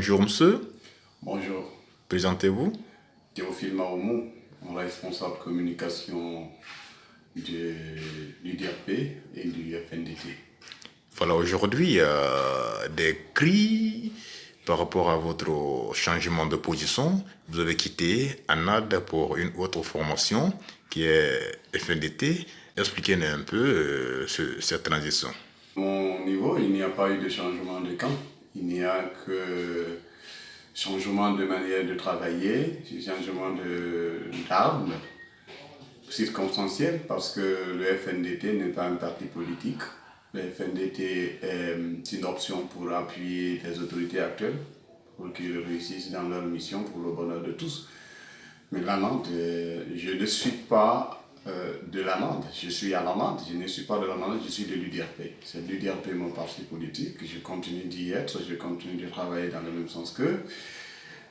Bonjour monsieur, Bonjour, présentez-vous. Théophile Mahoumou, responsable communication de l'UDRP et du FNDT. Voilà, aujourd'hui, il y a des cris par rapport à votre changement de position. Vous avez quitté ANAD pour une autre formation qui est FNDT. Expliquez-nous un peu cette transition. À mon niveau, il n'y a pas eu de changement de camp. Il n'y a que changement de manière de travailler, changement d'armes, circonstanciel, parce que le FNDT n'est pas un parti politique. Le FNDT est une option pour appuyer les autorités actuelles, pour qu'ils réussissent dans leur mission pour le bonheur de tous. Mais la Nantes, je ne suis pas de la Nantes, je suis à la Nantes, je ne suis pas de la Nantes, je suis de l'UDRP. C'est l'UDRP mon parti politique, je continue d'y être, je continue de travailler dans le même sens qu'eux.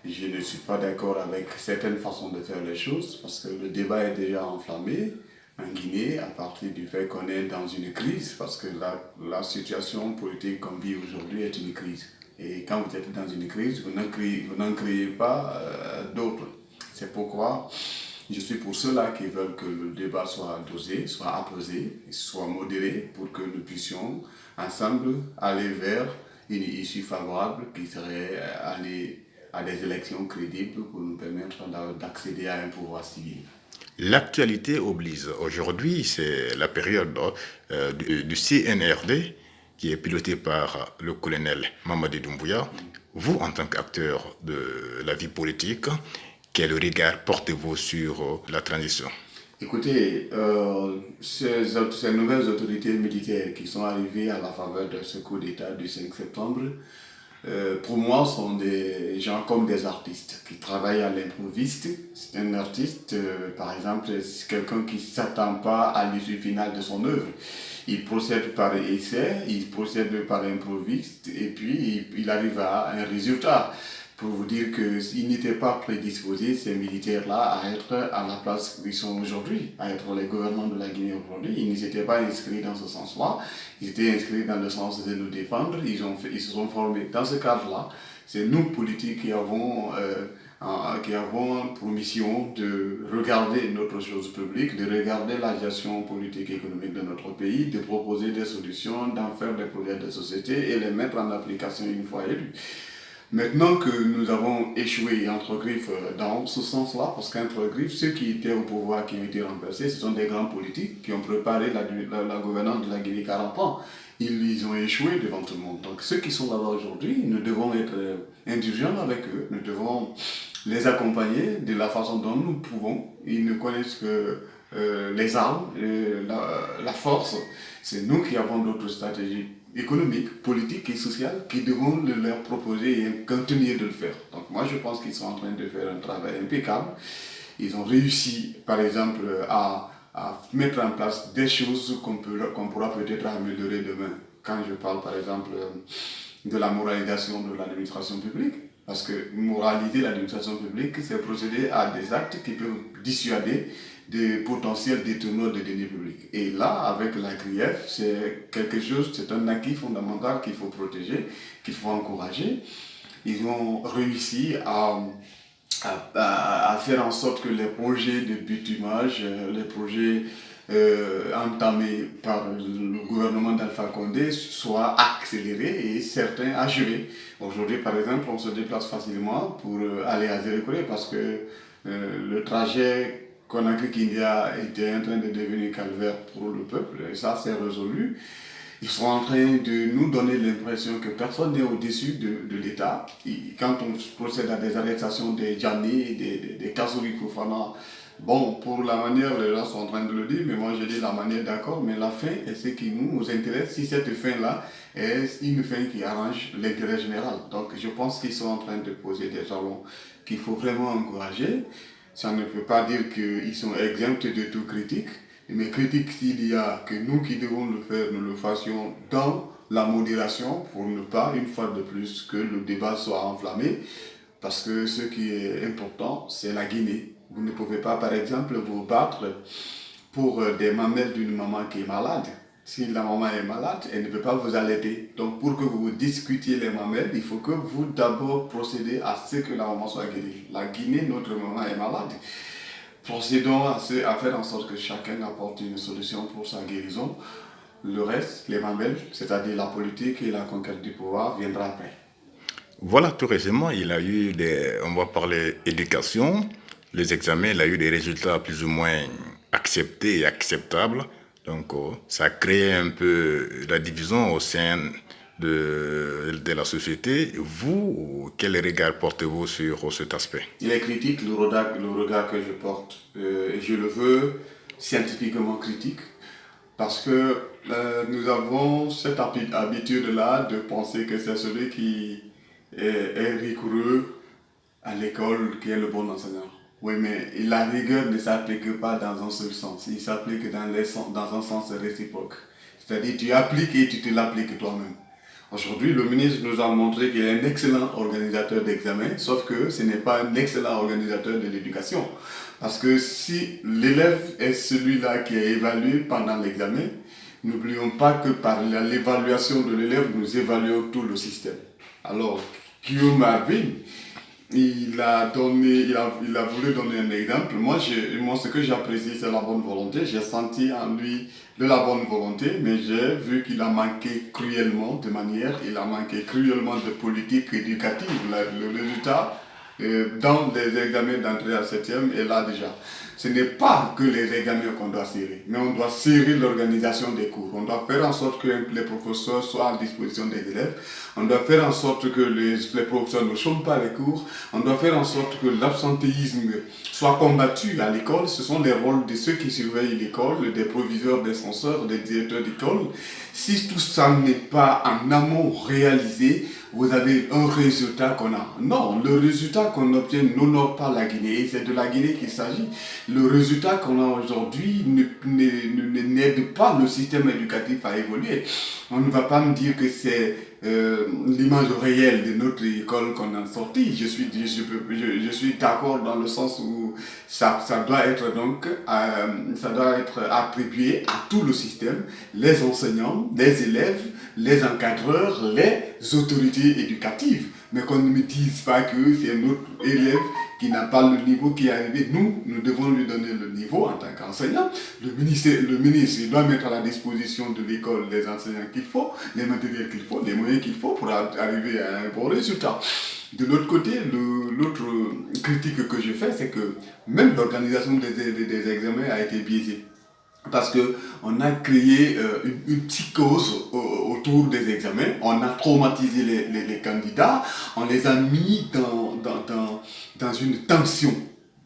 Je ne suis pas d'accord avec certaines façons de faire les choses parce que le débat est déjà enflammé en Guinée à partir du fait qu'on est dans une crise parce que la situation politique qu'on vit aujourd'hui est une crise. Et quand vous êtes dans une crise, vous n'en créez pas d'autres. C'est pourquoi je suis pour ceux-là qui veulent que le débat soit dosé, soit apaisé, soit modéré pour que nous puissions ensemble aller vers une issue favorable qui serait aller à des élections crédibles pour nous permettre d'accéder à un pouvoir civil. L'actualité oblige. Aujourd'hui, c'est la période du CNRD qui est piloté par le colonel Mamadi Doumbouya. Vous, en tant qu'acteur de la vie politique, quel regard portez-vous sur la transition? Écoutez, ces nouvelles autorités militaires qui sont arrivées à la faveur de ce coup d'État du 5 septembre, pour moi, sont des gens comme des artistes qui travaillent à l'improviste. C'est un artiste, par exemple, c'est quelqu'un qui ne s'attend pas à l'issue finale de son œuvre. Il procède par essai, il procède par improviste, et puis il arrive à un résultat. Pour vous dire qu'ils n'étaient pas prédisposés, ces militaires-là, à être à la place où ils sont aujourd'hui, à être les gouvernants de la Guinée aujourd'hui. Ils ne s'étaient pas inscrits dans ce sens-là. Ils étaient inscrits dans le sens de nous défendre. Ils se sont formés dans ce cadre-là. C'est nous, politiques, qui avons pour mission de regarder notre chose publique, de regarder la gestion politique et économique de notre pays, de proposer des solutions, d'en faire des projets de société et les mettre en application une fois élus. Maintenant que nous avons échoué entre griffes dans ce sens-là, parce qu'entre griffes, ceux qui étaient au pouvoir, qui ont été remplacés, ce sont des grands politiques qui ont préparé la gouvernance de la Guinée 40 ans. Ils ont échoué devant tout le monde. Donc ceux qui sont là-bas aujourd'hui, nous devons être indulgents avec eux, nous devons les accompagner de la façon dont nous pouvons. Ils ne connaissent que les armes, la force. C'est nous qui avons d'autres stratégies économiques, politiques et sociales qui devront leur proposer et continuer de le faire. Donc moi je pense qu'ils sont en train de faire un travail impeccable. Ils ont réussi par exemple à mettre en place des choses qu'on pourra peut-être améliorer demain. Quand je parle par exemple de la moralisation de l'administration publique, parce que moraliser l'administration publique, c'est procéder à des actes qui peuvent dissuader des potentiels détourneurs de deniers publics. Et là, avec la CRIEF, c'est quelque chose, c'est un acquis fondamental qu'il faut protéger, qu'il faut encourager. Ils ont réussi à faire en sorte que les projets de bitumage, les projets entamés par le gouvernement d'Alpha Condé soient accélérés et certains achevés. Aujourd'hui, par exemple, on se déplace facilement pour aller à Zérékoré parce que le trajet Conakry-Kindia était en train de devenir calvaire pour le peuple et ça c'est résolu. Ils sont en train de nous donner l'impression que personne n'est au-dessus de l'État. Quand on procède à des arrestations des Djani, des Kassouri Koufana, bon, pour la manière, les gens sont en train de le dire, mais moi je dis la manière d'accord, mais la fin est ce qui nous intéresse, si cette fin-là est une fin qui arrange l'intérêt général. Donc je pense qu'ils sont en train de poser des jalons qu'il faut vraiment encourager. Ça ne veut pas dire qu'ils sont exempts de toute critique, mais critique s'il y a que nous qui devons le faire, nous le fassions dans la modération pour ne pas, une fois de plus, que le débat soit enflammé. Parce que ce qui est important, c'est la Guinée. Vous ne pouvez pas, par exemple, vous battre pour des mamelles d'une maman qui est malade. Si la maman est malade, elle ne peut pas vous allaiter. Donc pour que vous discutiez les mamelles, il faut que vous d'abord procédez à ce que la maman soit guérie. La Guinée, notre maman est malade. Procédons à faire en sorte que chacun apporte une solution pour sa guérison. Le reste, les mamelles, c'est-à-dire la politique et la conquête du pouvoir, viendra après. Voilà, tout récemment, il a eu on va parler éducation, les examens, il a eu des résultats plus ou moins acceptés et acceptables. Donc, ça a créé un peu la division au sein de la société. Vous, quel regard portez-vous sur cet aspect? Il est critique, le regard que je porte, et je le veux scientifiquement critique, parce que nous avons cette habitude-là de penser que c'est celui qui est rigoureux à l'école qui est le bon enseignant. Oui, mais la rigueur ne s'applique pas dans un seul sens, il s'applique dans un sens réciproque. C'est-à-dire tu appliques et tu te l'appliques toi-même. Aujourd'hui, le ministre nous a montré qu'il est un excellent organisateur d'examen, sauf que ce n'est pas un excellent organisateur de l'éducation. Parce que si l'élève est celui-là qui est évalué pendant l'examen, n'oublions pas que par l'évaluation de l'élève, nous évaluons tout le système. Alors, Guillaume Marvin, il a voulu donner un exemple. Moi, ce que j'apprécie, c'est la bonne volonté. J'ai senti en lui de la bonne volonté, mais j'ai vu qu'il a manqué cruellement de manière, il a manqué cruellement de politique éducative. Le résultat, dans les examens d'entrée à 7e, est là déjà. Ce n'est pas que les examens qu'on doit serrer, mais on doit serrer l'organisation des cours. On doit faire en sorte que les professeurs soient à disposition des élèves. On doit faire en sorte que les professeurs ne chôment pas les cours. On doit faire en sorte que l'absentéisme soit combattu à l'école. Ce sont les rôles de ceux qui surveillent l'école, des proviseurs, des censeurs, des directeurs d'école. Si tout ça n'est pas en amont réalisé, vous avez un résultat qu'on a. Non, le résultat qu'on obtient n'honore pas la Guinée. Et c'est de la Guinée qu'il s'agit. Le résultat qu'on a aujourd'hui n'aide pas le système éducatif à évoluer. On ne va pas me dire que c'est l'image réelle de notre école qu'on a sortie. Je suis d'accord dans le sens où ça doit être attribué à tout le système, les enseignants, les élèves, les encadreurs, les autorités éducatives. Mais qu'on ne me dise pas que c'est notre élève qui n'a pas le niveau qui est arrivé. Nous devons lui donner le niveau en tant qu'enseignant. Le ministre, il doit mettre à la disposition de l'école les enseignants qu'il faut, les matériels qu'il faut, les moyens qu'il faut pour arriver à un bon résultat. De l'autre côté, l'autre critique que je fais, c'est que même l'organisation des examens a été biaisée. Parce qu'on a créé une psychose autour des examens, on a traumatisé les candidats, on les a mis dans une tension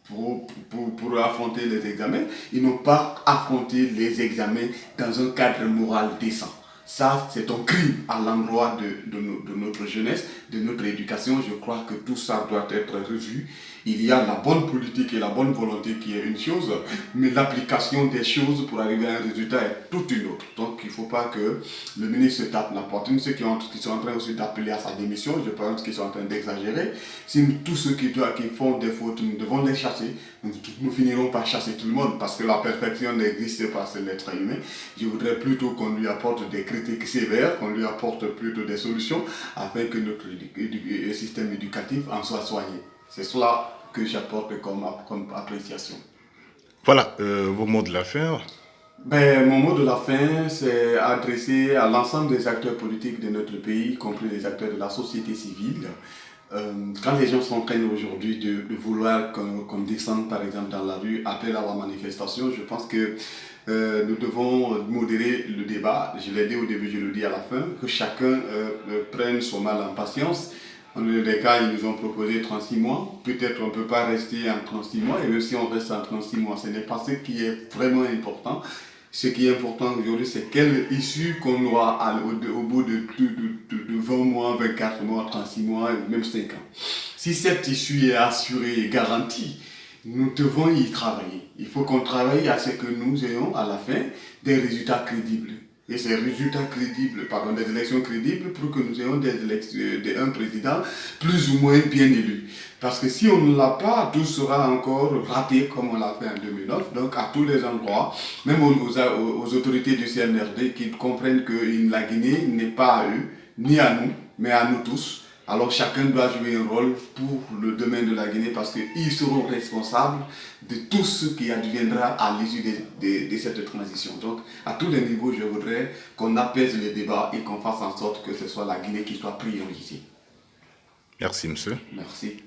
pour affronter les examens. Ils n'ont pas affronté les examens dans un cadre moral décent. Ça, c'est un crime à l'endroit de notre jeunesse, de notre éducation. Je crois que tout ça doit être revu. Il y a la bonne politique et la bonne volonté qui est une chose, mais l'application des choses pour arriver à un résultat est toute une autre. Donc, il ne faut pas que le ministre se tape la poitrine. Ceux qui sont en train aussi d'appeler à sa démission, je pense qu'ils sont en train d'exagérer. Si tous ceux qui font des fautes, nous devons les chasser, nous finirons par chasser tout le monde parce que la perfection n'existe pas, c'est l'être humain. Je voudrais plutôt qu'on lui apporte des critiques sévères, qu'on lui apporte plutôt des solutions afin que notre système éducatif en soit soigné. C'est cela que j'apporte comme appréciation. Voilà, vos mots de la fin. Mon mot de la fin, c'est adressé à l'ensemble des acteurs politiques de notre pays, y compris les acteurs de la société civile. Quand les gens sont en train aujourd'hui de vouloir qu'on descende par exemple dans la rue, appel à la manifestation, je pense que nous devons modérer le débat. Je l'ai dit au début, je le dis à la fin, que chacun prenne son mal en patience. En les cas, ils nous ont proposé 36 mois. Peut-être on ne peut pas rester en 36 mois. Et même si on reste en 36 mois, ce n'est pas ce qui est vraiment important. Ce qui est important aujourd'hui, c'est quelle issue qu'on aura au bout de 20 mois, 24 mois, 36 mois, même 5 ans. Si cette issue est assurée et garantie, nous devons y travailler. Il faut qu'on travaille à ce que nous ayons à la fin des résultats crédibles. Et ces résultats crédibles, des élections crédibles pour que nous ayons un président plus ou moins bien élu. Parce que si on ne l'a pas, tout sera encore raté comme on l'a fait en 2009. Donc à tous les endroits, même aux autorités du CNRD qui comprennent que la Guinée n'est pas à eux, ni à nous, mais à nous tous. Alors chacun doit jouer un rôle pour le domaine de la Guinée parce qu'ils seront responsables de tout ce qui adviendra à l'issue de cette transition. Donc à tous les niveaux, je voudrais qu'on apaise le débat et qu'on fasse en sorte que ce soit la Guinée qui soit priorisée. Merci, monsieur. Merci.